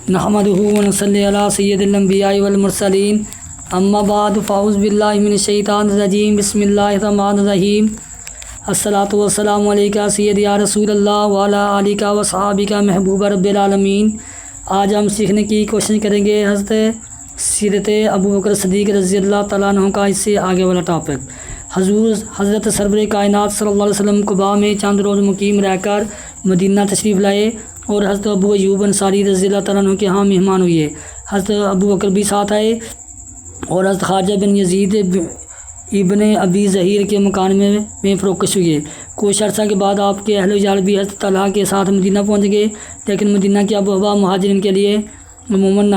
نحمده ونصلی علی سید الانبیاء والمرسلین اما بعد فاعوذ باللہ من الشیطان الرجیم بسم اللہ الرحمن الرحیم الصلاۃ والسلام علیکہ سید یا رسول اللہ وعلی آلک و صحابک محبوب رب العالمین۔ آج ہم سیکھنے کی کوشش کریں گے حضرت سیرت ابو بکر صدیق رضی اللہ تعالیٰ عنہ کا اس سے آگے والا ٹاپک۔ حضرت سرور کائنات صلی اللہ علیہ وسلم قباء میں چند روز مقیم رہ کر مدینہ تشریف لائے اور حضرت ابو ایوب انصاری رضی اللہ تعالیٰ عنہ کے ہاں مہمان ہوئے۔ حضرت ابو بکر بھی ساتھ آئے اور حضرت خواجہ بن یزید ابن ابی ظہیر کے مکان میں فروکش ہوئے۔ کچھ عرصہ کے بعد آپ کے اہل و عیال بھی حضرت طلحہ کے ساتھ مدینہ پہنچ گئے، لیکن مدینہ کی آب و ہوا مہاجرین کے لیے عموماً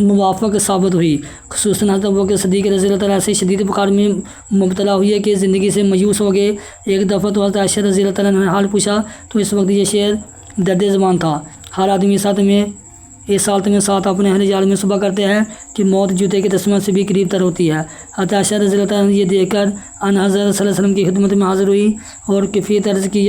موافق ثابت ہوئی، خصوصاً حضرت ابو بکر صدیق رضی اللہ تعالیٰ سے شدید بخار میں مبتلا ہوئی ہے کہ زندگی سے مایوس ہو گئے۔ ایک دفعہ تو حضرت عائشہ رضی اللہ تعالیٰ نے حال پوچھا تو اس وقت یہ شعر درد زبان تھا: ہر آدمی اس حالت میں ساتھ اپنے اہل جال میں صبح کرتے ہیں کہ موت جوتے کے دستمل سے بھی قریب تر ہوتی ہے۔ حضرت عائشہ رضی اللہ تعالیٰ نے یہ دیکھ کر ان حضرت صلی اللہ علیہ وسلم کی خدمت میں حاضر ہوئی اور کیفیت عرض کی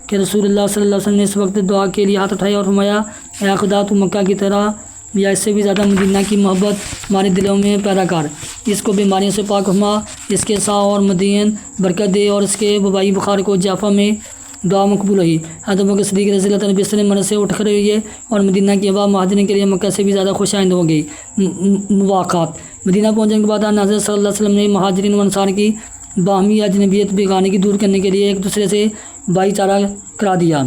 کہ رسول اللہ صلی اللہ علیہ وسلم نے اس وقت دعا کے لیے ہاتھ اٹھائے اور فرمایا: اے خدا، تو مکہ کی طرح یا اس سے بھی زیادہ مدینہ کی محبت ہمارے دلوں میں پیدا کر، اس کو بیماریوں سے پاک فرما، اس کے سا اور مدین برکت دے اور اس کے وبائی بخار کو جعفہ میں دعا مقبول ہوئی۔ حضرت ابو بکر صدیق رضی اللہ تعالیٰ بستر مرض سے اٹھ کھڑے ہوئے اور مدینہ کی ہوا مہاجرین کے لیے مکہ سے بھی زیادہ خوش آئند ہو گئی۔ مواقعات: مدینہ پہنچنے کے بعد حضرت صلی اللہ علیہ وسلم نے مہاجرین و انصار کی باہمی اجنبیت بیگانگی دور کرنے کے لیے ایک دوسرے سے بھائی چارہ کرا دیا۔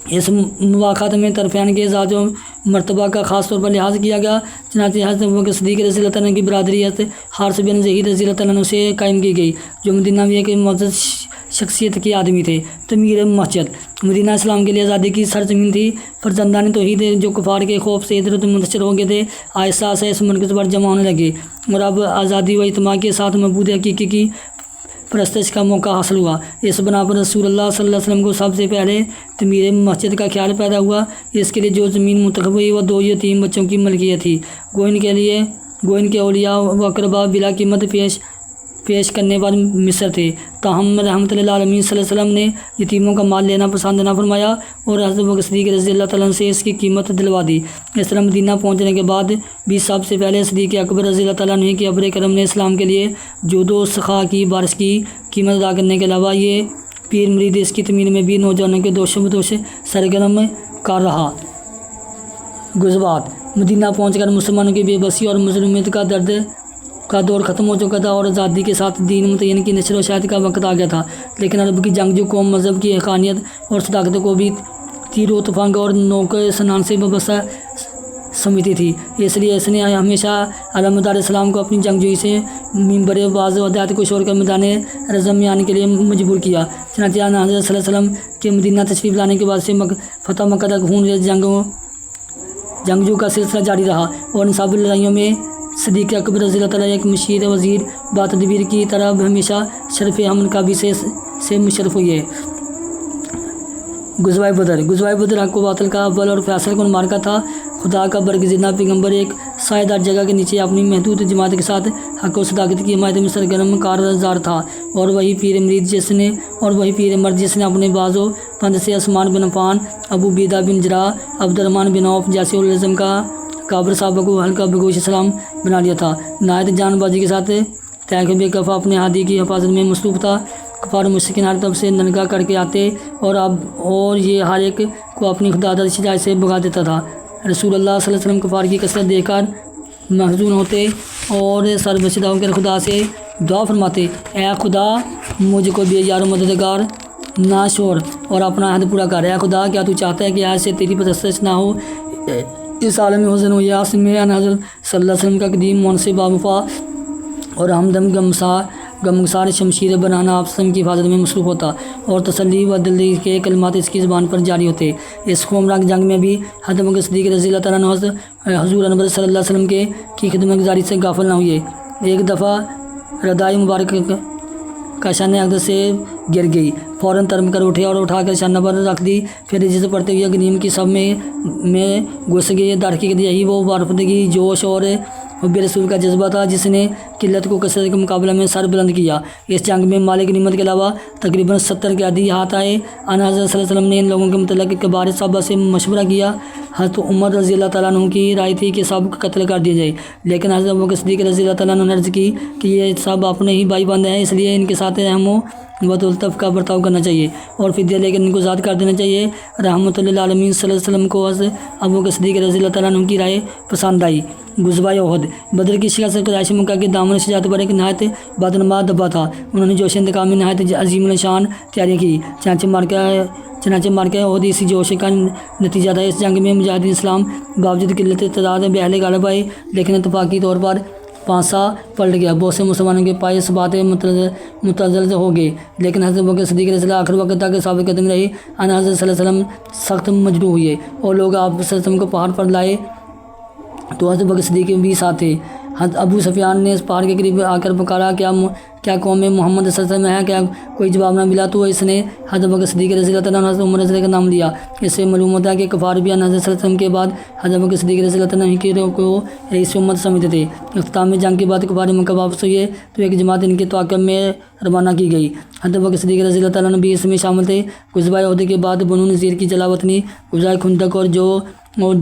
اس مواقعات میں طرفین کے اعزاز و مرتبہ کا خاص طور پر لحاظ کیا گیا، چنانچہ حضرت ابو بکر صدیق رضی اللہ تعالیٰ کی برادری حضرت حارث بن ظہیر رضی اللہ تعالیٰ سے قائم کی گئی، جو مدینہ میں ایک معزز شخصیت کے آدمی تھے۔ تعمیر مسجد: مدینہ اسلام کے لیے آزادی کی سرزمین تھی۔ فرزندان توحید جو کفار کے خوف سے ادھر ادھر منتشر ہو گئے تھے، آہستہ آہستہ اس مرکز پر جمع ہونے لگے اور اب آزادی و اجتماع کے ساتھ معبود حقیقی کی پرستش کا موقع حاصل ہوا۔ اس بنا پر رسول اللہ صلی اللہ علیہ وسلم کو سب سے پہلے تعمیر مسجد کا خیال پیدا ہوا۔ اس کے لیے جو زمین منتخب ہوئی وہ 2 یتیم بچوں کی ملکیت تھی۔ گو ان کے اولیاء و اقربا بلا قیمت پیش کرنے پر مصر تھے، تاہم رحمت اللہ عالمین صلی اللہ علیہ وسلم نے یتیموں کا مال لینا پسند نہ فرمایا اور حضرت ابو بکر صدیق رضی اللہ تعالیٰ سے اس کی قیمت دلوا دی۔ اس طرح مدینہ پہنچنے کے بعد بھی سب سے پہلے صدیق اکبر رضی اللہ تعالیٰ عنہ کے ابر کرم نے اسلام کے لیے جود و سخا کی بارش کی قیمت ادا کرنے کے علاوہ یہ پیر مرید اس کی تعمیر میں بھی نوجوانوں کے دوش بدوش سرگرم کر رہا۔ غزوات: مدینہ پہنچ کر مسلمانوں کی بے بسی اور مظلومیت کا دور ختم ہو چکا تھا اور آزادی کے ساتھ دین متعین کی نشر و شائع کا وقت آ گیا تھا، لیکن عرب کی جنگجو قوم مذہب کی حقانیت اور صداقت کو بھی تیر و تفنگ اور نوک سنان سے وابستہ سمجھتی تھی، اس لیے اس نے ہمیشہ علامدار اسلام کو اپنی جنگجوئی سے منبر باز و ہدایت کو چھوڑ کر میدان رزم میں آنے کے لیے مجبور کیا۔ چنانچہ حضرت صلی اللہ علیہ وسلم کے مدینہ تشریف لانے کے بعد سے فتح مکہ تک خون ریز جنگجو کا سلسلہ جاری رہا اور نصاب لڑائیوں میں صدیق اکبر رضی اللہ تعالیٰ ایک مشیر وزیر با تدبیر کی طرح ہمیشہ شرف ہم کابی سے مشرف ہوئی ہے۔ غزوہ بدر حق و باطل کا اول اور فیصل کن معرکہ تھا۔ خدا کا برگزیدہ پیغمبر ایک سایہ دار جگہ کے نیچے اپنی محدود جماعت کے ساتھ حق و صداقت کی حمایت میں سرگرم کارزار تھا، اور وہی پیر مرد جس نے اپنے باز و پند سے عثمان بن عفان، ابو عبیدہ بن جراح، عبد الرحمن بن عوف جیسے العزم کا کابر صحابہ کو ہلکا بگوش اسلام بنا لیا تھا۔ نہایت جان بازی کے ساتھ تحقیق بے کفا اپنے ہادی کی حفاظت میں مصروف تھا۔ کفار مشرکین ہر طرف سے ننگا کر کے آتے اور یہ ہر ایک کو اپنی خدا داد شجاعت سے بھگا دیتا تھا۔ رسول اللہ صلی اللہ علیہ وسلم کفار کی کثرت دیکھ کر محزون ہوتے اور سر بشدہ ہو کر خدا سے دعا فرماتے: اے خدا، مجھ کو بے یار و مددگار نہ چھوڑ اور اپنا عہد پورا کر۔ اے خدا، کیا تو چاہتا ہے کہ آج سے تیری پرستش نہ ہو؟ اس عالم حزن و یاس میں حضرت صلی اللہ علیہ وسلم کا قدیم منصب باوفا اور ہمدم غمگسار شمشیر بنانا آپ وسلم کی حفاظت میں مصروف ہوتا اور تسلی و دلدی کے کلمات اس کی زبان پر جاری ہوتے۔ اس خونناک جنگ میں بھی حضرت ابو بکر صدیق رضی اللہ تعالیٰ عنہ حضور انور صلی اللہ علیہ وسلم کی خدمت گزاری سے غافل نہ ہوئے۔ ایک دفعہ ردائے مبارک کا شانہ اقدس سے گر گئی، فوراً ترم کر اٹھے اور اٹھا کر شانہ پر رکھ دی، پھر جسے پڑھتے ہوئے غنیم کی سب میں گھس گئے۔ در حقیقت یہی وہ وارفدگی، جوش اور حب رسول کا جذبہ تھا جس نے قلت کو کثرت کے مقابلے میں سر بلند کیا۔ اس جنگ میں مالک غنیمت کے علاوہ تقریباً 70 قیدی ہاتھ آئے۔ حضرت صلی اللہ علیہ وسلم نے ان لوگوں کے متعلق کبار صحابہ سے مشورہ کیا۔ حضرت عمر رضی اللہ تعالیٰ عنہ کی رائے تھی کہ سب کو قتل کر دیا جائے، لیکن حضرت ابوبکر صدیق رضی اللہ تعالیٰ عنہ نے عرض کی کہ یہ سب اپنے ہی بھائی بندے ہیں، اس لیے ان کے ساتھ رحم و الطف کا برتاؤ کرنا چاہیے اور فدیہ لے کر ان کو آزاد کر دینا چاہیے۔ رحمۃ اللہ عالمین صلی اللہ علیہ وسلم کو حضرت ابوبکر صدیق رضی اللہ تعالیٰ عنہ کی رائے پسند آئی۔ غزوہ احد، بدر کی شکست سے قریش مکہ کے دامن شجاعت پر ایک نہایت بدنما دبا تھا۔ انہوں نے جوش انتقام میں نہایت عظیم الشان تیاریاں کی، چنانچہ مارکہ احد اسی جوش کا نتیجہ تھا۔ اس جنگ میں مجاہدین اسلام باوجود قلت تعداد میں بہرحال غالب آئے، لیکن اتفاقی طور پر پانسا پلٹ گیا۔ بہت سے مسلمانوں کے پائے ثبات متزلزل ہو گئے، لیکن حضرت ابوبکر صدیق رضی اللہ آخر وقت تک ثابت قدم رہی۔ حضرت صلی اللہ علیہ وسلم سخت مجروح ہوئے اور لوگ آپ صلی اللہ علیہ وسلم کو پہاڑ پر لائے تو حضرت ابوبکر صدیق بھی ساتھ تھے۔ حضرت ابو سفیان نے اس پہاڑ کے قریب آ کر پکارا، کیا قوم محمد صلی اللہ علیہ وسلم ہے؟ کیا کوئی جواب نہ ملا تو اس نے حضرت ابوبکر صدیق رضی اللہ تعالیٰ عنہ حضرت عمر رضی اللہ کا نام لیا۔ اس سے معلوم ہوتا ہے کہ کفار بھی حضرت صلی اللہ علیہ وسلم کے بعد حضرت ابوبکر صدیق رضی اللہ تعالیٰ عنہ کو رئیس امت سمجھتے تھے۔ اختتام جنگ کے بعد کفار مکہ واپس ہوئے تو ایک جماعت ان کے تعاقب میں روانہ کی گئی۔ حضرت ابوبکر صدیق رضی اللہ تعالیٰ عنہ بھی اس میں شامل تھے۔ غزوہ احد کے بعد بنو نذیر کی جلاوطنی، غزوہ خندق اور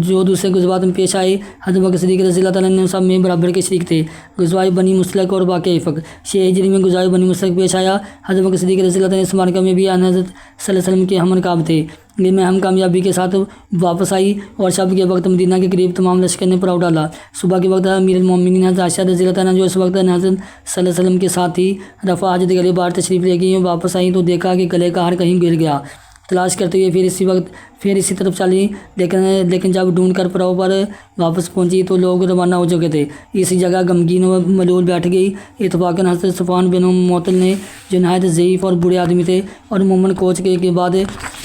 جو دوسرے غزوات میں پیش آئے، حضرت ابوبکر صدیق رضی اللہ تعالیٰ عنہ سب میں برابر کے شریک تھے۔ غزوہ بنی مصطلق اور واقعہ افق، 6 ہجری میں غزوہ بنی مصطلق پیش آیا۔ حضرت ابوبکر صدیق رضی اللہ تعالیٰ عنہ اس معرکہ میں بھی حضرت صلی اللہ علیہ وسلم کے ہم رکاب تھے۔ یہ مہم کامیابی کے ساتھ واپس آئی اور شب کے وقت مدینہ کے قریب تمام لشکر نے پڑاؤ ڈالا۔ صبح کے وقت امیر المومنین حضرت عائشہ رضی اللہ تعالیٰ عنہ جو اس وقت حضرت صلی اللہ علیہ وسلم کے ساتھ تھی، رفع حاجت گلے بار تشریف لے گئی، واپس آئی تو دیکھا کہ گلے کا ہار کہیں گر گیا۔ تلاش کرتے ہوئے پھر اسی طرف چلی، لیکن جب ڈھونڈ کر پڑاؤ پر واپس پہنچی تو لوگ روانہ ہو چکے تھے۔ اسی جگہ غمگین و ملول بیٹھ گئی۔ اتفاقاً حضرت صفوان بن معطل نے، جو نہایت ضعیف اور برے آدمی تھے اور مومن کوچ کے بعد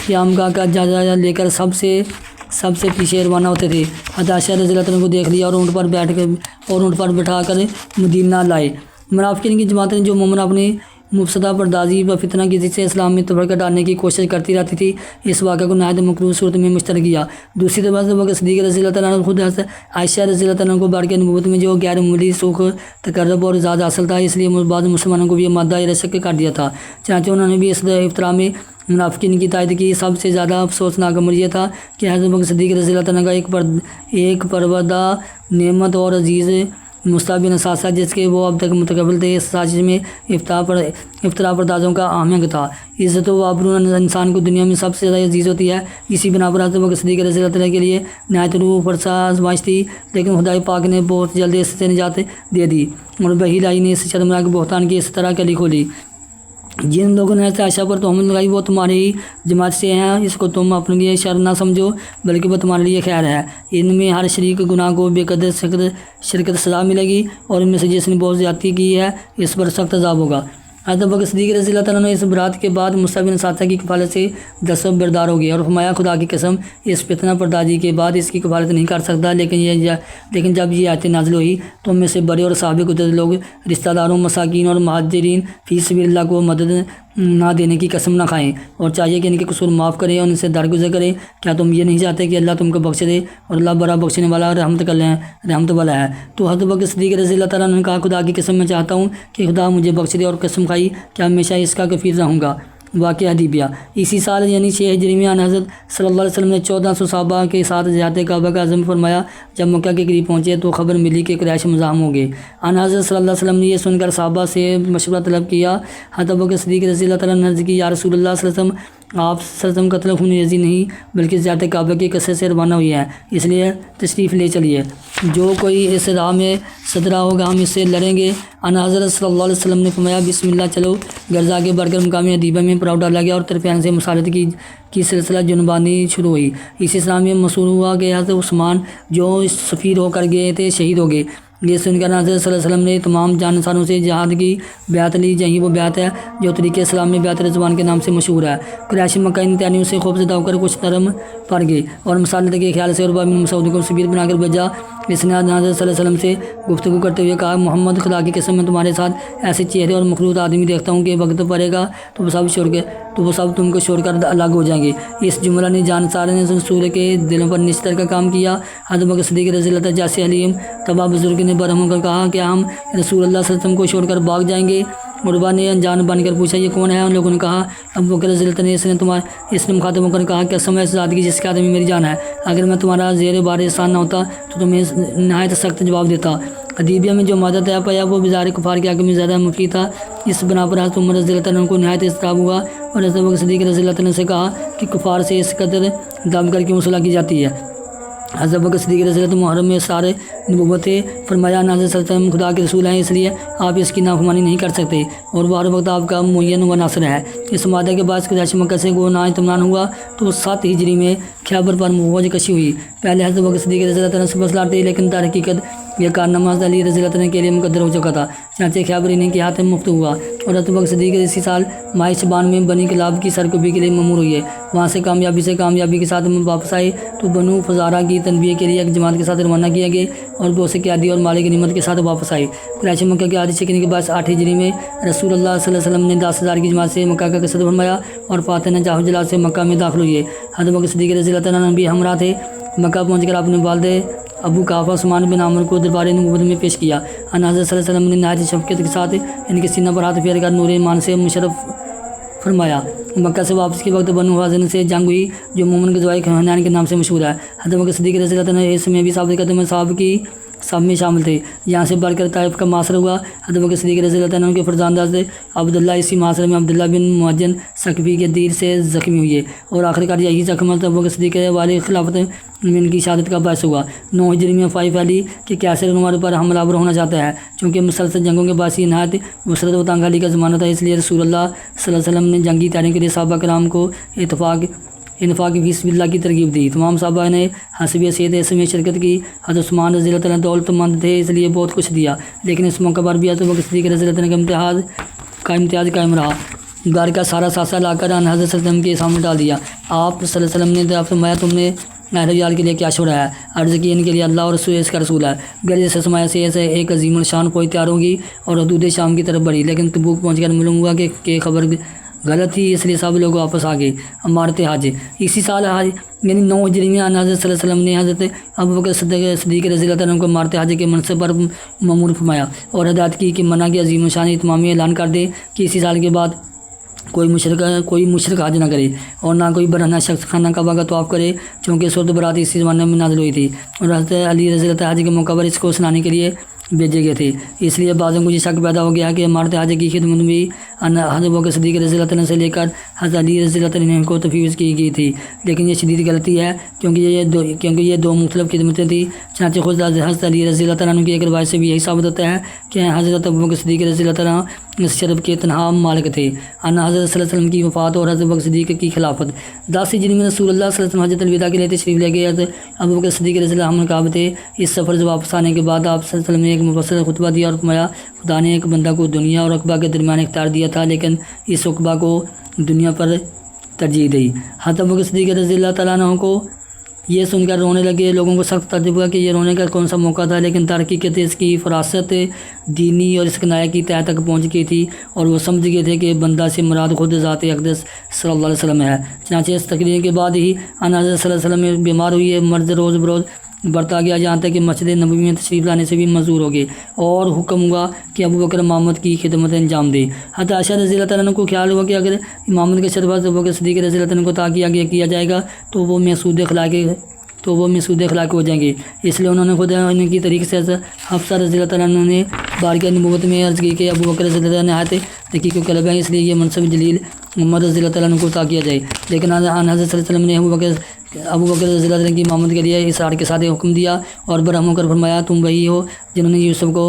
قیامگاہ کا جائزہ لے کر سب سے پیچھے روانہ ہوتے تھے، حضرت عائشہ رضی اللہ عنہ کو دیکھ لیا اور اونٹ پر بٹھا کر مدینہ لائے۔ منافقین کی جماعتیں جو مومن اپنی مبتدا پردازی و فتنہ کی ضد سے اسلام میں تفرقہ ڈالنے کی کوشش کرتی رہتی تھی، اس واقعہ کو نہایت مکروہ صورت میں مشترک کیا۔ دوسری طرف حضرت ابوبکر صدیق رضی اللہ تعالیٰ عنہ خود حضرت عائشہ رضی اللہ تعالیٰ عنہ کو بارگاہ نبوت میں جو غیر معمولی سوکھ، تقرب اور اعزاز حاصل تھا، اس لیے بعض مسلمانوں کو بھی مادہ رشک کر دیا تھا۔ چنانچہ انہوں نے بھی اس افطرا میں منافقین کی تائید کی۔ سب سے زیادہ افسوسناک امر یہ تھا کہ حضرت ابوبکر صدیق رضی اللہ تعالیٰ عنہ کا ایک پروردہ نعمت اور عزیز مصطفیٰ بن اساسہ، جس کے وہ اب تک متقبل تھے، اس سازش میں افطرا پردازوں کا آہنگ تھا۔ عزت و آبرو انسان کو دنیا میں سب سے زیادہ عزیز ہوتی ہے، اسی بنا پر حضرت ابوبکر صدیق رضی اللہ تعالیٰ کے لیے نہایت روح فرسا آزمائش تھی، لیکن خدائے پاک نے بہت جلد اس سے نجات دے دی اور وحی لائی نے اس شرمناک بہتان کی اس طرح کلی کھولی۔ جن لوگوں نے حضرت عائشہ پر تہمت لگائی وہ تمہاری ہی جماعت سے ہیں، اس کو تم اپنے لیے شر نہ سمجھو بلکہ وہ تمہارے لیے خیر ہے۔ ان میں ہر شریک گناہ کو بے قدر شرکت سزا ملے گی اور ان میں سے جس نے بہت زیادتی کی ہے اس پر سخت عذاب ہوگا۔ حضرت ابوبکر صدیق رضی اللہ تعالیٰ عنہ اس برات کے بعد مصطفیٰ بن اساسہ کی کفالت سے دستور بردار ہو گئے اور فرمایا، خدا کی قسم اس فتنہ پردازی کے بعد اس کی کفالت نہیں کر سکتا، لیکن جب یہ آیت نازل ہوئی تو ان میں سے بڑے اور صاحب قدرت لوگ رشتہ داروں، مساکین اور مہاجرین فی سبیل اللہ کو مدد نہ دینے کی قسم نہ کھائیں اور چاہیے کہ ان کے قصور معاف کرے اور ان سے درگزر کرے۔ کیا تم یہ نہیں چاہتے کہ اللہ تم کو بخش دے؟ اور اللہ بڑا بخشنے والا رحمت والا ہے۔ تو حضرت ابوبکر صدیق رضی اللہ تعالیٰ عنہ نے کہا، خدا کی قسم میں چاہتا ہوں کہ خدا مجھے بخش دے، اور قسم کھائی کہ ہمیشہ اس کا کفیل رہوں گا۔ واقعہ حدیبیہ، اسی سال یعنی 6 ہجری میں حضرت صلی اللہ علیہ وسلم نے 1400 صحابہ کے ساتھ زیارت کعبہ کا عزم فرمایا۔ جب مکہ کے قریب پہنچے تو خبر ملی کہ قریش مزاحم ہو گئے۔ حضرت صلی اللہ علیہ وسلم نے یہ سن کر صحابہ سے مشورہ طلب کیا۔ حضرت ابوبکر صدیق رضی اللہ تعالیٰ نے عرض کی، یا رسول اللہ صلی اللہ علیہ وسلم، آپ صلی اللہ علیہ وسلم قتل خون ریزی نہیں بلکہ زیارت کعبہ کی کثرت سے روانہ ہوئی ہے، اس لیے تشریف لے چلیے۔ جو کوئی اس راہ میں صدرہ ہوگا ہم اس سے لڑیں گے۔ حضرت صلی اللہ علیہ وسلم نے فرمایا، بسم اللہ چلو۔ غرض آگے بڑھ کر مقام حدیبیہ میں پڑاؤ ڈالا گیا اور طرفین سے مصالحت کی سلسلہ جنبانی شروع ہوئی۔ اسی سلسلہ میں مسئول ہوا کہ حضرت عثمان جو سفیر ہو کر گئے تھے شہید ہو گئے۔ یہ سن کر حضرت صلی اللہ علیہ وسلم نے تمام جانساروں سے جہاد کی بیعت لی۔ یہی وہ بیعت ہے جو طریقہ اسلام میں بیعت رضوان کے نام سے مشہور ہے۔ قریش مکہ ان تیاریوں سے خوفزدہ ہو کر کچھ نرم پڑ گئے اور مصالحت کے خیال سے عروہ بن مسعود کو سفیر بنا کر بھیجا۔ اس نے حضرت صلی اللہ علیہ وسلم سے گفتگو کرتے ہوئے کہا، محمد، خدا کی قسم میں تمہارے ساتھ ایسے چہرے اور مخلوط آدمی دیکھتا ہوں کہ وقت پڑے گا تو وہ سب تم کو چھوڑ کر الگ ہو جائیں گے۔ اس جملہ نے جانساروں نے رسول کے دلوں پر نشتر کا کام کیا۔ حضرت ابوبکر صدیق رضی اللہ تعالیٰ جیسے حلیم طبع بزرگ نے برہم ہو کر کہا کہ ہم رسول اللہ صلی اللہ علیہ وسلم کو چھوڑ کر بھاگ جائیں گے عروہ نے انجان بن کر پوچھا یہ کون ہے؟ ان لوگوں نے کہا ابو بکر رضی اللہ عنہ نے اس نے مخاطب ہو کر کہا کہ قسم ہے اس ذات کی جس کے ہاتھ میں میری جان ہے، اگر میں تمہارا زیر بار احسان نہ ہوتا تو تمہیں نہایت سخت جواب دیتا۔ حدیبیہ میں جو مادہ طے پایا وہ بازار کفار کے حق میں زیادہ مفید تھا۔ اس بنا پر حضرت عمر رضی اللہ عنہ کو نہایت اضطراب ہوا اور حضرت ابوبکر صدیق رضی اللہ عنہ سے کہا کہ کفار سے اس قدر دب کر کیوں صلح کی جاتی ہے؟ حضرت ابوبکر صدیق رضی اللہ عنہ محرم میں سارے نبوت فرمایا حضرت صلی اللہ علیہ وسلم خدا کے رسول ہیں، اس لیے آپ اس کی نافرمانی نہیں کر سکتے اور وہ ہر وقت آپ کا معین و ناصر ہے۔ اس مادہ کے بعد قریش مکہ سے گو نا اطمینان ہوا تو 7 ہجری میں خیبر پر فوج کشی ہوئی۔ پہلے حضرت ابوبکر صدیق رضی اللہ عنہ سے فیصلہ تھے، لیکن در حقیقت یہ کارنامہ حضرت علی رضی اللہ عنہ کے لیے مقدر ہو چکا تھا، چنانچہ خیبر انہیں کے ہاتھ میں مفت ہوا اور حضرت ابوبکر صدیق اسی سال ماہ شعبان میں بنی کلاب کی سرکوبی کے لیے مامور ہوئے۔ وہاں سے کامیابی کے ساتھ واپس آئے تو بنو فزارہ کی تنبیہ کے لیے ایک جماعت کے ساتھ روانہ کیا گئے اور بہت سے قیادی اور مالک غنیمت کے ساتھ واپس آئے۔ قریش مکہ کے عادی شکنی کے بعد 8 ہجری میں رسول اللہ صلی اللہ علیہ وسلم نے 10,000 کی جماعت سے مکہ کا قصد فرمایا اور فاتح جاہ جلال سے مکہ میں داخل ہوئے۔ حضرت ابوبکر صدیق رضی اللہ عنہ بھی ہمراہ تھے۔ مکہ پہنچ کر آپ نے والد ابو قحافہ عثمان بن عامر کو دربار نبوت میں پیش کیا۔ حضرت صلی اللہ علیہ وسلم نے نہایت شفقت کے ساتھ ان کے سینہ پر ہاتھ پھیر کر نور ایمان سے مشرف فرمایا۔ مکہ سے واپس کے وقت بنو حازن سے جنگ ہوئی جو مومن غزوہ حنین کے نام سے مشہور ہے۔ حضرت ابوبکر صدیق رضی اللہ عنہ اس میں بھی ثابت قدم صاحب میں شامل تھے۔ یہاں سے بڑھ کر طائف کا معاصرہ ہوا۔ حضرت ابوبکر صدیق رضی اللہ عنہ کے فرزند حضرت عبداللہ اسی معاصرے میں عبداللہ بن معجن ثقفی کے تیر سے زخمی ہوئے اور آخرکار یہی زخم حضرت ابوبکر صدیق والی خلافت میں ان کی شہادت کا باعث ہوا۔ 9 ہجری میں افواہ پھیلی کہ کیسر عمر پر حملہ آور ہونا چاہتا ہے، چونکہ مسلسل جنگوں کے باعث نہایت وسرت و تنگ حالی کا زمانہ تھا، اس لیے رسول اللہ صلی اللہ علیہ وسلم نے جنگی تیاری کے لیے صحابہ کرام کو انفاق فی سبیل اللہ کی ترغیب دی۔ تمام صحابہ نے حسب حیثیت اس میں شرکت کی۔ حضرت عثمان رضی اللہ عنہ دولت مند تھے، اس لیے بہت کچھ دیا، لیکن اس موقع پر بھی حضرت ابوبکر صدیق رضی اللہ عنہ کا امتیاز قائم رہا۔ گھر کا سارا ساسا لا کر حضرت صلی اللہ علیہ وسلم کے سامنے ڈال دیا۔ آپ صلی اللہ علیہ وسلم نے فرمایا تم نے اہل یال کے لیے کیا چھوڑا ہے؟ عرض کی ان کے لیے اللہ اور رسول اس کا رسول ہے۔ گرج سے سمایا سے ایسے ایک عظیم الشان فوج تیار ہوگی اور حدود شام کی طرف بڑھی، لیکن تبوک پہنچ کر معلوم ہوا کہ خبر غلط تھی، اس لیے سب لوگ واپس آ گئے۔ امارت حج اسی سال حج یعنی 9 ہجری میں حضرت صلی اللہ علیہ وسلم نے حضرت ابوبکر صدیق رضی اللہ عنہ کو امارت حج کے منصب پر مامور فرمایا اور ہدایت کی کہ منع کے عظیم الشان اتمامی اعلان کر دے کہ اسی سال کے بعد کوئی مشرک حج نہ کرے اور نہ کوئی برہنہ شخص خانہ کعبہ کا طواف کرے، چونکہ صورت برات اسی زمانے میں نازل ہوئی تھی اور حضرت علی رضی اللہ عنہ حج کے موقع پر اس کو سنانے کے لیے بھیجے گئے تھے۔ اس لیے بعضوں کو یہ شک پیدا ہو گیا کہ امارت حج کی خدمت بھی حضرت ابوبکر صدیق رضی اللہ عنہ سے لے کر حضرت علی رضی اللہ عنہ کو تفویض کی گئی تھی، لیکن یہ شدید غلطی ہے کیونکہ یہ دو مختلف خدمتیں تھیں۔ چنانچہ خود حضرت علی رضی اللہ عنہ کی ایک روایت سے بھی یہی ثابت ہوتا ہے کہ حضرت ابوبکر صدیق رضی اللہ عنہ اس شرف کے تنہا مالک تھے۔ حضرت صلی اللہ علیہ وسلم کی وفات اور حضرت ابوبکر صدیق کی خلافت 10 ہجری میں رسول اللہ صلی اللہ علیہ وسلم حجۃ الوداع کے لیے تشریف لے گئے۔ حضرت ابوبکر صدیق رضی اللہ عنہ کعبہ تھے۔ اس سفر سے واپس آنے کے بعد آپ صلی اللہ علیہ وسلم نے ایک مفصل خطبہ دیا اور فرمایا خدا نے ایک بندہ کو دنیا اور عقبہ کے درمیان اختیار دیا تھا، لیکن اس عقبہ کو دنیا پر ترجیح دی۔ حضرت ابوبکر صدیق رضی اللہ تعالیٰ عنہ کو یہ سن کر رونے لگے۔ لوگوں کو سخت تعجب ہوا کہ یہ رونے کا کون سا موقع تھا، لیکن تحقیقت اس کی فراست دینی اور اسکنایا کی تہہ تک پہنچ گئی تھی اور وہ سمجھ گئے تھے کہ بندہ سے مراد خود ذات اقدس صلی اللہ علیہ وسلم ہے۔ چنانچہ اس تقریر کے بعد ہی حضرت صلی اللہ علیہ وسلم بیمار ہوئی، مرض روز بروز بڑھتا گیا، جہاں تک کہ مسجد نبوی میں تشریف لانے سے بھی منظور ہو گئے اور حکم ہوا کہ ابوبکر امامت کی خدمت انجام دے۔ حضرت عائشہ رضی اللہ عنہ کو خیال ہوا کہ اگر امامت کے شرف حضرت ابوبکر صدیق رضی اللہ عنہ کو تاکہ آگے کیا جائے گا تو وہ محسود اخلاق ہو جائیں گے، اس لیے انہوں نے خود ان کی طریق سے حفصہ رضی اللہ عنہ نے بارگاہ نبوت میں عرض کی کہ ابوبکر رضی اللہ عنہ نہایت رقیق و قلب ہے، اس لیے یہ منصب جلیل محمد رضی اللہ عنہ کو عطا کیا جائے۔ لیکن حضرت صلی اللہ علیہ وسلم نے ابوبکر رضی اللہ عنہ کی امامت کے لیے اصرار کے ساتھ حکم دیا اور برہم ہو کر فرمایا تم وہی ہو جنہوں نے یوسف کو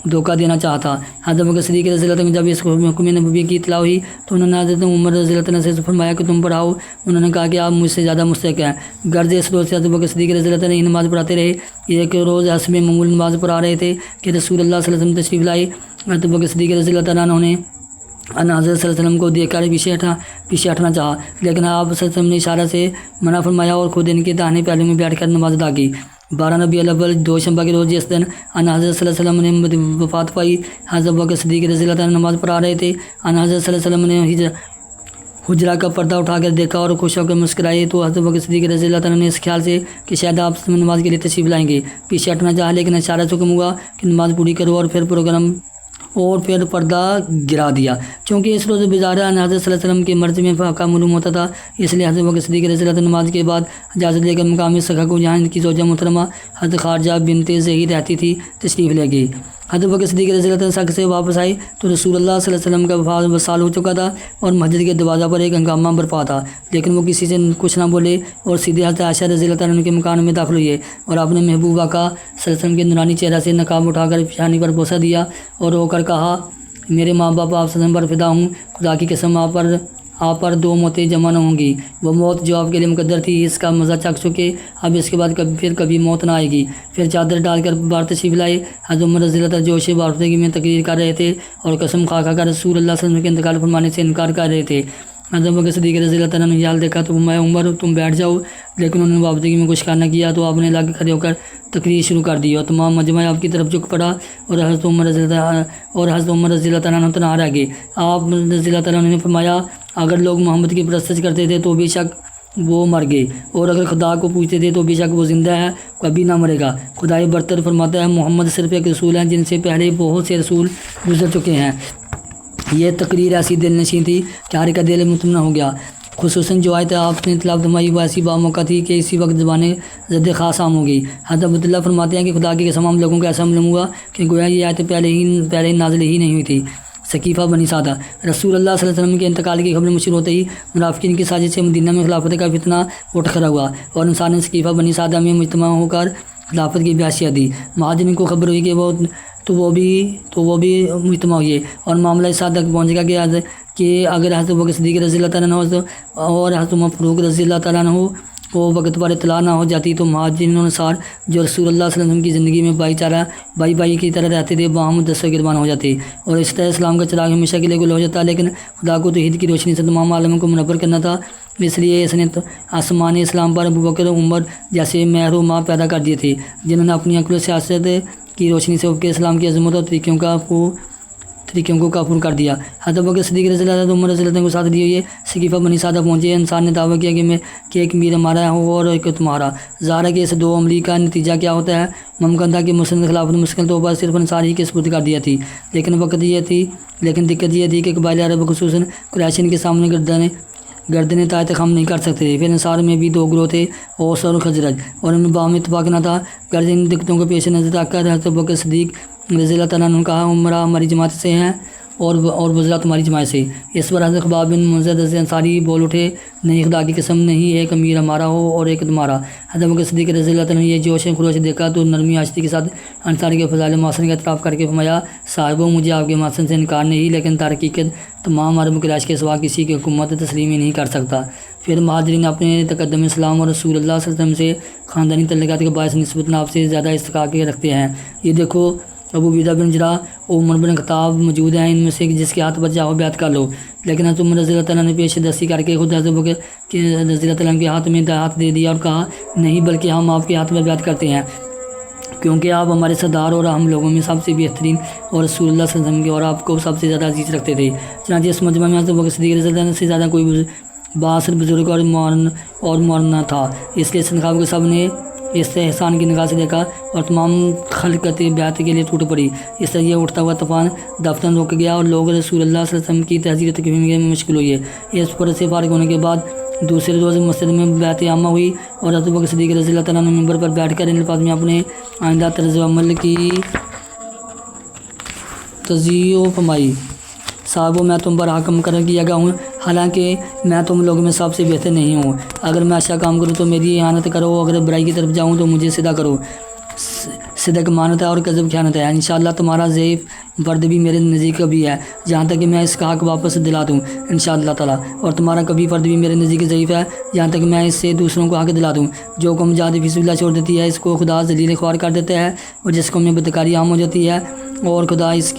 دھوکہ دینا چاہا تھا۔ حضرت ابوبکر صدیق رضی اللہ عنہ جب اس حکم نبوی کی اطلاع ہوئی تو انہوں نے حضرت عمر رضی اللہ عنہ سے فرمایا کہ تم پڑھاؤ۔ انہوں نے کہا کہ آپ مجھ سے زیادہ مستحق ہیں۔ غرض اس روز سے حضرت ابوبکر صدیق رضی اللہ عنہ نماز پڑھاتے رہے۔ ایک روز حسب معمول نماز پڑھا رہے تھے کہ رسول اللہ صلی اللہ علیہ وسلم تشریف لائے۔ حضرت ابوبکر صدیق رضی اللہ عنہ نے حضرت صلی اللہ علیہ وسلم کو دیکھ کر پیچھے ہٹنا چاہا، لیکن آپ صلی اللہ علیہ وسلم نے اشارہ سے منع فرمایا اور خود ان کے داہنے پہلو میں بیٹھ کر نماز ادا کی۔ 12 ربیع الاول 2 شنبہ کے روز جس دن حضرت صلی اللہ علیہ وسلم نے وفات پائی، حضرت ابوبکر صدیق رضی اللہ عنہ نماز پڑھا رہے تھے۔ حضرت صلی اللہ علیہ وسلم نے حجرہ کا پردہ اٹھا کر دیکھا اور خوش ہو کر مسکرائے تو حضرت ابوبکر صدیق رضی اللہ عنہ نے اس خیال سے کہ شاید آپ نماز کے لیے تشریف لائیں گے پیچھے ہٹنا چاہا، لیکن اشارہ سے حکم ہوا کہ نماز پوری کرو اور پھر پروگرام اور پھر پردہ گرا دیا۔ چونکہ اس روز بظاہر حضرت صلی اللہ علیہ وسلم کے مرض میں فاقہ معلوم ہوتا تھا، اس لیے حضرت بکر صدیق رضی اللہ عنہ نماز کے بعد اجازت لے کر مقام سکھا کو جہاں ان کی زوجہ محترمہ حضرت خارجہ بنت ظہیر رہتی تھی تشریف لے گئی۔ حضرت بکر صدیق رضی اللہ عنہ سکھ سے واپس آئے تو رسول اللہ صلی اللہ علیہ وسلم کا وصال ہو چکا تھا اور مسجد کے دروازہ پر ایک ہنگامہ برپا تھا، لیکن وہ کسی سے کچھ نہ بولے اور سیدھے حضرت عائشہ رضی اللہ عنہ کے مکان میں داخل ہوئے اور اپنے محبوب آقا صلی اللہ علیہ وسلم کے نورانی چہرہ سے نقاب اٹھا کر پیشانی پر بوسہ دیا اور رو کر کہا، میرے ماں باپ آپ وسلم پر فدا ہوں، خدا کی قسم آپ پر دو موتیں جمع نہ ہوں گی۔ وہ موت جو آپ کے لیے مقدر تھی اس کا مزہ چکھ چکے، اب اس کے بعد پھر کبھی موت نہ آئے گی۔ پھر چادر ڈال کر باہر تشریف لائے۔ حضرت عمر رضی اللہ عنہ جوش بارودگی میں تقریر کر رہے تھے اور قسم کھا کر رسول اللہ صلی اللہ علیہ وسلم کے انتقال فرمانے سے انکار کر رہے تھے۔ حضرت بکر صدیق رضی اللہ عنہ نے یہ حال دیکھا تو میں عمر تم بیٹھ جاؤ، لیکن انہوں نے بارودگی میں کچھ نہ کیا تو آپ نے لاگے کھڑے ہو کر تقریر شروع کر دی اور تمام مجمع آپ کی طرف جھک پڑا اور حضرت عمر رضی اللہ عنہ تنہا رہ گئے۔ آپ رضی اللہ عنہ نے فرمایا، اگر لوگ محمد کی پرستش کرتے تھے تو بے شک وہ مر گئے، اور اگر خدا کو پوچھتے تھے تو بے شک وہ زندہ ہے، کبھی نہ مرے گا۔ خدائے برتر فرماتا ہے، محمد صرف ایک رسول ہیں جن سے پہلے بہت سے رسول گزر چکے ہیں۔ یہ تقریر ایسی دل نشین تھی کہ ہر کا دل مطمئن ہو گیا۔ خصوصاً جو آیت آپ نے تلاوت فرمائی وہ ایسی موقع تھی کہ اسی وقت زبانیں زد خاص عام ہو گئی۔ حضرت عبداللہ فرماتے ہیں کہ خدا کی قسم ہم لوگوں کو ایسا معلوم ہوا کہ گویا یہ آیت پہلے ہی نازل ہی نہیں ہوئی تھی۔ ثقیفہ بنی سعدہ، رسول اللہ صلی اللہ علیہ وسلم کے انتقال کی خبر مشہور ہوتے ہی منافقین کی سازش سے مدینہ میں خلافت کا فتنہ اٹھ کھڑا ہوا اور انسان نے ثقیفہ بنی سعدہ میں مجتمع ہو کر خلافت کی بیعت دی۔ مہاجرین کو خبر ہوئی کہ وہ بھی مجتمع ہوئے اور معاملہ اس حد تک پہنچ گیا کہ اگر حضرت بکر صدیق رضی اللہ عنہ اور حضرت عمر فاروق رضی اللہ عنہ کو وقت پر اطلاع نہ ہو جاتی تو مہاجرین انصار جو رسول اللہ صلی اللہ علیہ وسلم کی زندگی میں بائی کی طرح رہتے تھے باہم دستہ گردان ہو جاتے اور اس طرح اسلام کا چراغ ہمیشہ کے لیے گل ہو جاتا، لیکن خدا کو توحید کی روشنی سے تمام عالم کو منور کرنا تھا، اس لیے اس نے آسمان اسلام پر ابوبکر عمر جیسے مہر و ماہ پیدا کر دیے تھے جنہوں نے اپنی عقل و سیاست کی روشنی سے ابکے اسلام کی عظمت اور طریقوں کو کافر کر دیا۔ حضرت بکر صدیق رضی اللہ عنہ عمر رضی اللہ عنہ کو ساتھ دیے ہوئے ثقیفہ بنی سعدہ پہنچے۔ انسان نے دعویٰ کیا کہ ایک امیر ہمارا ہو اور ایک تمہارا۔ ظاہر ہے کہ اس دو عملی کا نتیجہ کیا ہوتا ہے؟ ممکن تھا کہ مسلم خلافت مشکل طور پر صرف انصار ہی کے سپرد کر دیا تھی، لیکن دقت یہ تھی کہ قبائل عرب خصوصاً قریشین کے سامنے گردنیں تائت خم نہیں کر سکتے تھے۔ پھر انصار میں بھی دو گروہ تھے، اوس اور خزرج، اور ان میں باہمی اتفاق نہ تھا۔ غرض ان دقتوں کو پیش نظر رکھ کر حضرت بکر صدیق رضی اللہ عنہ نے کہا، عمرہ ہماری جماعت سے ہیں اور وزراء تمہاری جماعت سے۔ اس پر حضرت خباب بن منذر رضی انصاری بول اٹھے، نہیں خدا کی قسم نہیں، ایک امیر ہمارا ہو اور ایک تمہارا۔ حضرت بکر صدیق رضی اللہ عنہ نے یہ جوش خروش دیکھا تو نرمی آشتی کے ساتھ انصاری کے فضائل محسن کا اعتراف کر کے فرمایا، صاحبوں مجھے آپ کے محسن سے انکار نہیں، لیکن تحقیقت تمام عرب قریش کے سوا کسی کی حکومت تسلیم ہی نہیں کر سکتا۔ پھر مہاجرین اپنے تقدم اسلام اور رسول اللہ صلی اللہ علیہ وسلم سے خاندانی تعلقات کے باعث نسبت ناب سے زیادہ استحقاق رکھتے ہیں۔ یہ دیکھو ابو عبیدہ بن جراح اور عمر بن خطاب موجود ہیں، ان میں سے جس کے ہاتھ پر چاہو بیعت کر لو۔ لیکن حضرت عمر رضی اللہ عنہ نے پیش دستی کر کے خود حضرت بکر رضی اللہ عنہ کے ہاتھ میں ہاتھ دے دیا اور کہا، نہیں بلکہ ہم آپ کے ہاتھ میں بیعت کرتے ہیں، کیونکہ آپ ہمارے سردار اور ہم لوگوں میں سب سے بہترین اور رسول اللہ صلی اللہ علیہ وسلم کے اور آپ کو سب سے زیادہ عزیز رکھتے تھے۔ چنانچہ اس مجمع میں حضرت بکر صدیق رضی اللہ عنہ سے زیادہ کوئی بااثر بزرگ اور مورن نہ تھا، اس لیے سنخاب کو سب نے اس سے احسان کی نگاہ سے دیکھا اور تمام خلقت بیعت کے لیے ٹوٹ پڑی۔ اس طرح یہ اٹھتا ہوا طوفان دفتر رک گیا اور لوگ رسول اللہ صلی اللہ علیہ وسلم کی تہذیب و تکریم میں مشغول ہوئے۔ اس پر سے فارغ ہونے کے بعد دوسرے روز مسجد میں بیعت عامہ ہوئی اور حضرت بکر صدیق رضی اللہ عنہ نے منبر پر بیٹھ کر ان الفاظ میں اپنے آئندہ طرز عمل کی تزیع فرمائی، صاحبوں میں تم پر حاکم مقرر کیا گیا ہوں، حالانکہ میں تم لوگوں میں سب سے بہتر نہیں ہوں۔ اگر میں اچھا کام کروں تو میری احانت کرو، اگر برائی کی طرف جاؤں تو مجھے سدا کرو۔ صدق مانتا ہے اور کذب خیانت ہے۔ انشاءاللہ تمہارا ضعیف فرد بھی میرے نزدیک کبھی ہے، جہاں تک کہ میں اس کا حق واپس دلا دوں انشاءاللہ تعالیٰ، اور تمہارا کبھی فرد بھی میرے نزدیک ضعیف ہے، جہاں تک میں اس سے دوسروں کو حق دلا دوں۔ جو قوم جہاد فی سبیل اللہ چھوڑ دیتی ہے اس کو خدا ذلیل خوار کر دیتا ہے، اور جس قوم میں بدکاری عام ہو جاتی ہے اور خدا اس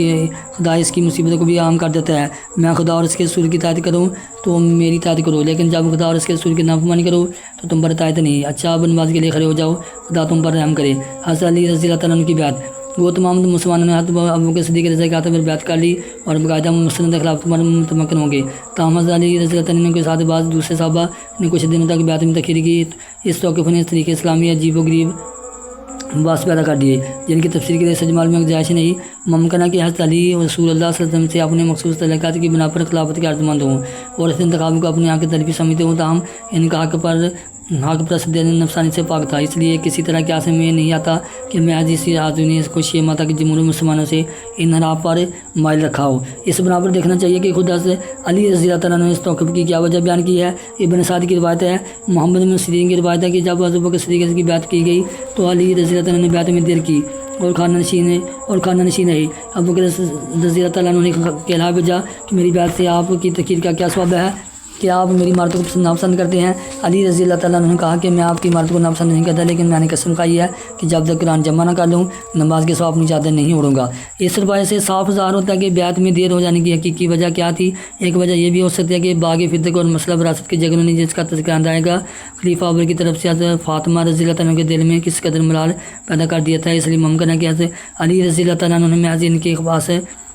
کی مصیبتوں کو بھی عام کر دیتا ہے۔ میں خدا اور اس کے رسول کی اطاعت کروں تو میری اطاعت کرو، لیکن جب خدا اور اس کے رسول کی نافرمانی کرو تو تم پر اطاعت نہیں۔ اچھا نماز کے لیے کھڑے ہو جاؤ، خدا تم پر رحم کرے۔ حضرت علی رضی اللہ عنہ کی بیعت، وہ تمام مسلمانوں نے حضرت ابو بکر صدیق رضی اللہ عنہ پر بیعت کر لی اور باقاعدہ مسند خلافت پر متمکن ہو گئے۔ تاہم حضرت علی رضی اللہ عنہ کے ساتھ بعض دوسرے صحابہ نے کچھ دنوں تک بیعت میں تاخیر کی۔ اس توقف نے اس طریقے اسلامی عجیب و غریب باعث پیدا کر دیے جن کی تفسیر کے لیے سجمال میں گنجائش نہیں۔ ممکنہ کہ حضرت علی رسول اللہ صلی اللہ علیہ وسلم سے اپنے مخصوص تعلقات کی بنا پر خلافت کے عرضمند ہوں اور اس انتخاب کو اپنے آنکھ تربیت سمجھتے ہوں، تاہم ان کا حق پرست نفسانی سے پاک تھا، اس لیے کسی طرح کے آسے میں نہیں آتا کہ میں اسی آزونی کو شیعہ ماتا کے جمہور مسلمانوں سے انحراف پر مائل رکھا ہو۔ اس بنا پر دیکھنا چاہیے کہ خود حضرت علی رضی اللہ تعالیٰ نے اس توقف کی کیا وجہ بیان کی ہے۔ ابن سعد کی روایت ہے، محمد بن سیرین کی روایت ہے کہ جب حضرت بکر صدیق کی بیعت کی گئی تو علی رضی اللہ تعالیٰ نے بیعت میں دیر کی اور خانہ نشین رہی۔ ابو بکر رضی اللہ تعالیٰ نے کہلا بھیجا کہ میری بیعت سے آپ کی تقریر کا کیا ثواب ہے، کیا آپ میری عمارت کو ناپسند کرتے ہیں؟ علی رضی اللہ تعالیٰ نے کہا کہ میں آپ کی عمارت کو ناپسند نہیں کرتا، لیکن میں نے قسم کھائی ہے کہ جب تک قرآن جمع نہ کر لوں نماز کے ثواب اپنی چادر نہیں اڑوں گا۔ اس روایت سے صاف ظاہر ہوتا ہے کہ بیعت میں دیر ہو جانے کی حقیقی وجہ کیا تھی۔ ایک وجہ یہ بھی ہو سکتی ہے کہ باغ فتق اور مسئلہ وراثت کے جھگڑوں نے، جس کا تذکرہ آئے گا، خلیفہ اول کی طرف سے حضرت فاطمہ رضی اللہ تعالیٰ کے دل میں کس قدر ملال پیدا کر دیا تھا، اس لیے ممکن ہے کہ حضرت علی رضی اللہ تعالیٰ نے محض ان کے خاص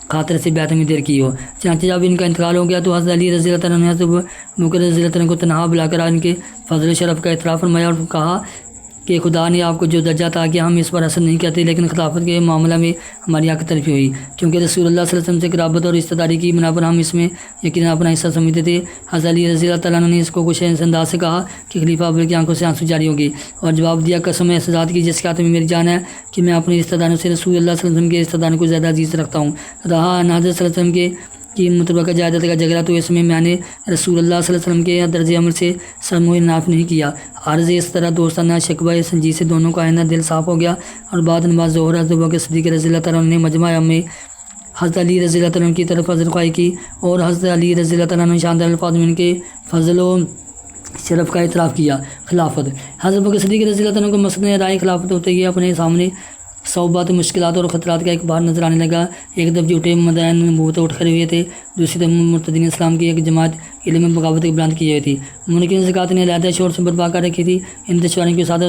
خاطر سے بیعت میں دیر کی ہو۔ چنانچہ جب ان کا انتقال ہو گیا تو حضرت علی رضی اللہ تعالیٰ نے حضرت بکر رضی اللہ تعالیٰ کو تنہا بلا کر ان کے فضل و شرف کا اعتراف فرمایا اور کہا کہ خدا نے آپ کو جو درجہ تھا کہ ہم اس پر اثر نہیں کرتے، لیکن خلافت کے معاملہ میں ہماری حق تلفی ہوئی، کیونکہ رسول اللہ صلی اللہ علیہ وسلم سے قرابت اور رشتہ داری کی بنا پر ہم اس میں یقیناً اپنا حصہ سمجھتے تھے۔ حضرت علی رضی اللہ تعالیٰ نے اس کو کچھ انداز سے کہا کہ خلیفہ اول کی آنکھوں سے آنسو جاری ہوں گے اور جواب دیا، قسم ہے اس ذات کی جس کے ہاتھ میں میری جان ہے کہ میں اپنے رشتہ داروں سے رسول اللہ صلی اللہ علیہ وسلم کے رشتہ داروں کو زیادہ عزیز رکھتا ہوں۔ رہا حضرت صلی اللہ علیہ وسلم کی متبقع جائیداد کا جھگڑا، تو اس میں نے رسول اللہ صلی اللہ علیہ وسلم کے درج عمل سے سرموئی ناف نہیں کیا۔ عرض اس طرح دوستانہ شکوہ سنجید سے دونوں کا آئینہ دل صاف ہو گیا اور بعد نماز ظہر حضرت بکر صدیق رضی اللہ تعالیٰ نے مجمع میں حضرت علی رضی اللہ تعالیٰ کی طرف حضرت خواہی کی اور حضرت علی رضی اللہ تعالیٰ نے شاندار الفاظ میں ان کے فضل و شرف کا اعتراف کیا۔ خلافت حضرت بکر صدیق رضی اللہ تعالیٰ کو مسئلہ رائے خلافت ہوتے ہی اپنے سامنے صعوبات، مشکلات اور خطرات کا ایک بار نظر آنے لگا۔ ایک طرف جھوٹے مدعین نبوت اٹھ کھڑے ہوئے تھے، دوسری طرف مرتدین اسلام کی ایک جماعت علم میں بغاوت بلند کی ہوئی تھی۔ منکرین زکوٰۃ نے علیحدہ شور سے برپا کر رکھی تھی۔ ان دشواریوں کے ساتھ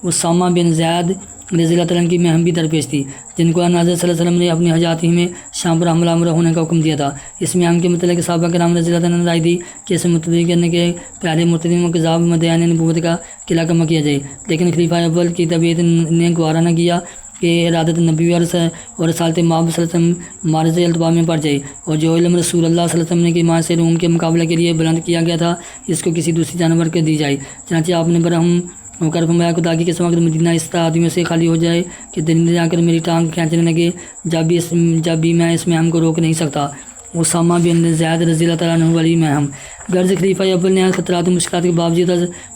اسامہ بن زید رضی اللہ تعالیٰ کی مہم بھی درپیش تھی، جن کو حضرت صلی اللہ علیہ وسلم نے اپنی حاجات ہی میں شام پر حملہ آور ہونے کا حکم دیا تھا۔ اس مہم کے متعلق صحابہ کرام رضی اللہ تعالیٰ نے رائے دی کہ اسے متبع کرنے کے پہلے مرتدین و کذاب مدعیان نبوت کا قلعہ کما کیا جائے، لیکن خلیفہ اول کی طبیعت نے گوارا نہ کیا کہ ارادت نبی اور رسالت مآب صلی اللہ علیہ وسلم معرض التوا میں پڑ جائے، اور جو علم رسول اللہ صلی اللہ علیہ وسلم نے ماں سے روم کے مقابلہ کے لیے بلند کیا گیا تھا، اس کو کسی دوسری جانور کو دی جائے۔ چنانچہ آپ نے برہم ہو کر فرمایا، خدا کی قسم اگر مدینہ اس طرح آدمیوں سے خالی ہو جائے کہ درندے آ کر میری ٹانگ کھینچنے لگے، جب بھی میں اس مہم کو روک نہیں سکتا۔ اسامہ بن زید رضی اللہ تعالیٰ عنہ والی مہم۔ غرض خلیفہ اول نے خطرات و مشکلات کے باوجود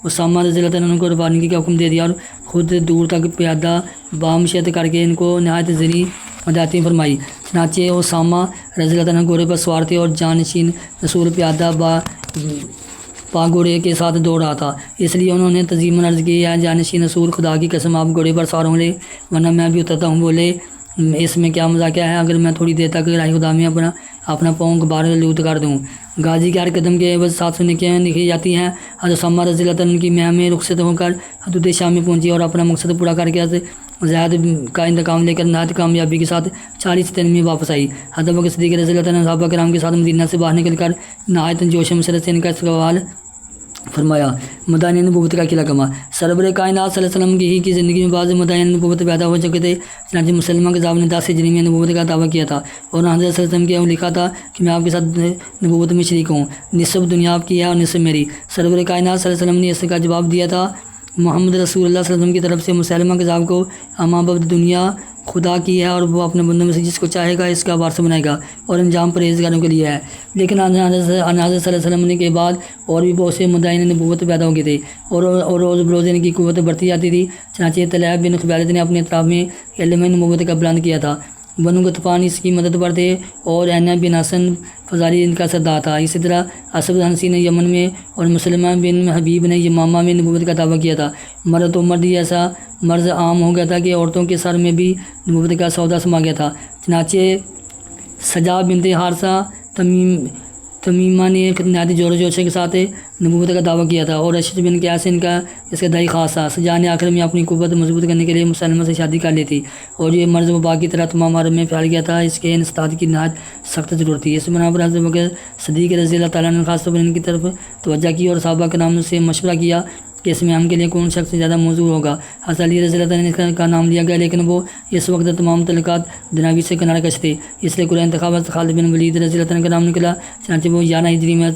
اسامہ رضی اللہ تعالیٰ عنہ کو روانگی کا حکم دے دیا اور خود دور تک پیادہ بامشیت کر کے ان کو نہایت زرعی ہدایتیں فرمائی۔ چنانچہ اسامہ رضی اللہ تعالیٰ گھوڑے پر سوار تھے اور جانشین رسول پیادہ پا گھوڑے کے ساتھ دوڑ رہا تھا، اس لیے انہوں نے تزیماً عرض کی، یا جانشین رسول، خدا کی قسم آپ گھوڑے پر سوار ہوں لے ورنہ میں بھی اترتا ہوں۔ بولے، اس میں کیا مذاق ہے اگر میں تھوڑی دیر تک راہ خدا میں اپنا پاؤں غبار آلود کر دوں۔ غازی کے ہر قدم کے عوض 700 نیکیاں لکھی جاتی ہیں۔ حضرت اسامہ رضی اللہ تعالیٰ کی مہم میں رخصت ہو کر حدود شام میں پہنچی اور اپنا مقصد پورا کر کے زید کا انتقام لے کر نہایت کامیابی کے ساتھ 40 دن میں واپس آئی۔ حضرت بکر صدیق رضی اللہ تعالیٰ نے صحابہ کرام کے ساتھ مدینہ سے باہر نکل کر نہایت جوش و مسرت سے ان کا استقبال فرمایا۔ مدائن نبوت کا قلعہ کما۔ سربر کائنات صلی اللہ علیہ وسلم کی زندگی میں بعض مدائن نبوت پیدا ہو چکے تھے، چنانچہ مسلمہ کذاب نے 10 ہجری میں نبوت کا دعویٰ کیا تھا اور حضرت صلی اللہ علیہ وسلم کے لکھا تھا کہ میں آپ کے ساتھ نبوت میں شریک ہوں، نصف دنیا آپ کی ہے اور نصف میری۔ سربر کائنات صلی اللہ علیہ وسلم نے اس کا جواب دیا تھا، محمد رسول اللہ صلی اللہ علیہ وسلم کی طرف سے مسلمہ کذاب کو اما بعد دنیا خدا کی ہے اور وہ اپنے بندوں میں سے جس کو چاہے گا اس کا وارث بنائے گا اور انجام پرہیزگاروں کے لیے ہے۔ لیکن حضرت صلی اللہ علیہ وسلم کے بعد اور بھی بہت سے مدائن نبوت پیدا ہو گئے تھے اور روز بروز ان کی قوت بڑھتی جاتی تھی۔ چنانچہ طلحہ بن خبیلۃ نے اپنے اطراف میں علم نبوت کا بلند کیا تھا۔ بنو غطفان اس کی مدد پر تھے اور عینہ بن حسن فزاری ان کا سردار تھا۔ اسی طرح اسد حنسی نے یمن میں اور مسلمہ بن حبیب نے یمامہ میں نبوت کا دعویٰ کیا تھا۔ مرد و مرد ایسا مرض عام ہو گیا تھا کہ عورتوں کے سر میں بھی نبوت کا سودا سما گیا تھا۔ چنانچہ سجا بنت حارثہ تمیمہ نے نہایت زور و جوش کے ساتھ نبوت کا دعویٰ کیا تھا اور رشید بن قیاس ان کا اس کا دائی خاص تھا۔ سجا نے آخر میں اپنی قوت مضبوط کرنے کے لیے مسلمہ سے شادی کر لی تھی اور یہ مرض وبا کی طرح تمام عرب میں پھیل گیا تھا۔ اس کے انسداد کی نہایت سخت ضرورت تھی۔ اس بنا پر حضرت بکر صدیق رضی اللہ تعالیٰ نے خاص طور پر ان کی طرف توجہ کی اور صحابہ کرام سے مشورہ کیا کہ اس میں ہم کے لیے کون شخص زیادہ موزوں ہوگا۔ حضرت علی رضی اللہ عنہ کا نام لیا گیا، لیکن وہ اس وقت تمام تعلقات دنیاوی سے کنارہ کش تھے، اس لیے قرآن انتخاب خالد بن ولید رضی اللہ عنہ کا نام نکلا۔ چنانچہ وہ 11 ہجری میں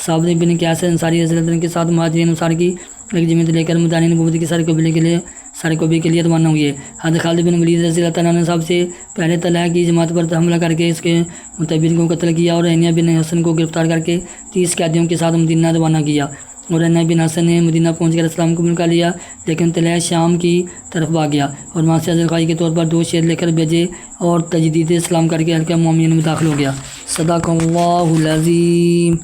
صابر بن قیاس انصاری رضی اللہ عنہ کے ساتھ مہاجرین انصار کی ایک جماعت لے کر مدانی نبوت کے سارے قبیلے کے لیے روانہ ہوئے۔ حضرت خالد بن ولید رضی اللہ عنہ نے سب سے پہلے طلحہ کی جماعت پر حملہ کر کے اس کے متبر کو قتل کیا اور رینیہ بن حسن کو گرفتار کر کے 30 قیدیوں کے ساتھ مدینہ روانہ کیا، اور رینیہ بن حسن نے مدینہ پہنچ کر اسلام قبول کر لیا، لیکن طلحہ شام کی طرف بھاگ گیا اور وہاں سے عذر خواہی کے طور پر 2 شیر لے کر بھیجے اور تجدید اسلام کر کے حلقہ مومنین میں داخل ہو گیا۔ صدق اللہ العظیم۔